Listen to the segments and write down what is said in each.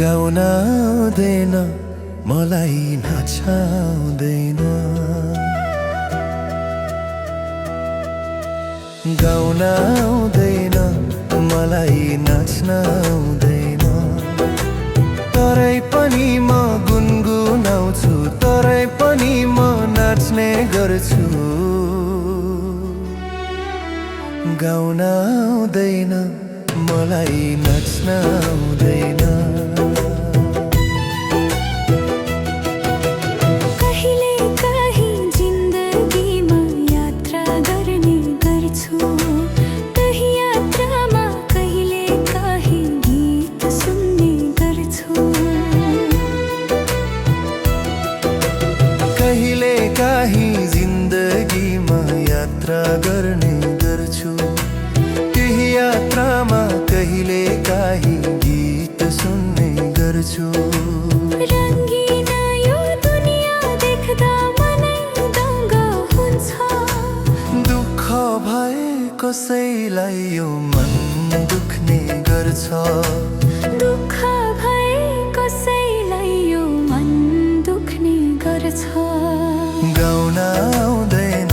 गाउन आउँदैन मलाई नचाउँदैन, गाउन आउँदैन मलाई नाच्न आउँदैन। तरै पनि म गुनगुनाउँछु, तरै पनि म नाच्ने गर्छु। गाउन आउँदैन मलाई नाच्न आउँदैन। कहीं जिन्दगीमा यात्रा गर्ने गर्छु, त्यही यात्रामा कहिले काहीँ गीत सुन्ने गर्छु। रंगीन यो दुनिया देख्दा मनै दङ्ग हुन्छ, दुःख भए कसैलाई यो मन दुख्ने गर्छ, दुःख भए कसैलाई यो मन दुख्ने गर्छ। गाउन आउँदैन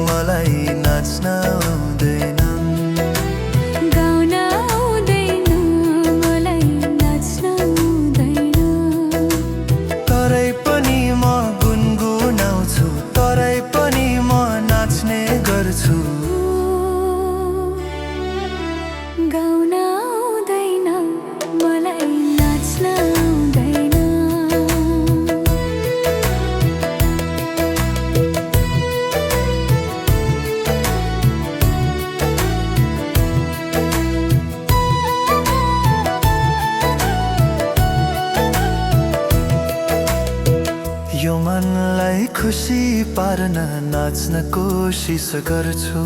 मलाई नाच्न आउँदैन, गाउन आउँदैन मलाई नाच्न आउँदैन। तरै पनि म गुनगुनाउँछु, तरै पनि म नाच्ने गर्छु। गाउन आउँदैन मलाई नाच्न आउँदैन। यो मनलाई खुसी पार्न नाच्न कोसिस गर्छु,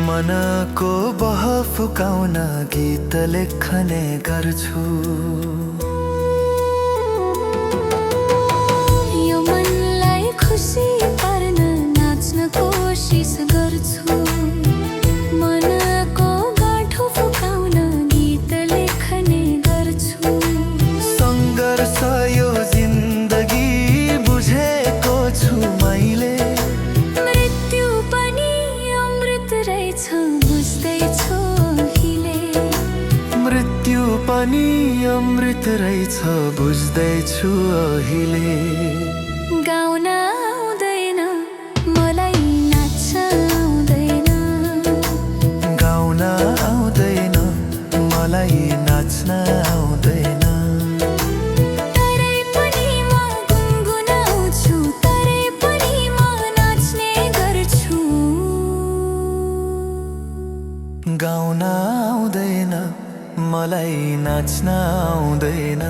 मनको बह फुकाउन गीत लेख्ने गर्छु। यो मनलाई खुसी पार्न नाच्न कोसिस गर्छु, मनको गाँठो फुकाउन गीत लेख्ने गर्छु। सङ्घर्ष यो जिन्दगी बुझेको छु मैले, मृत्यु पनि अमृत रहेछ बुझ्दैछु अहिले, मृत्यु पनि अमृत रहेछ बुझ्दैछु अहिले। गाउन आउँदैन मलाई नाच्न आउँदैन, गाउन आउँदैन मलाई नाच्न आउँदैन। तरै पनि म गुनगुनाउँछु, तरै पनि म नाच्ने गर्छु। गाउन आउँदैन मलाई नाच्न आउँदैन।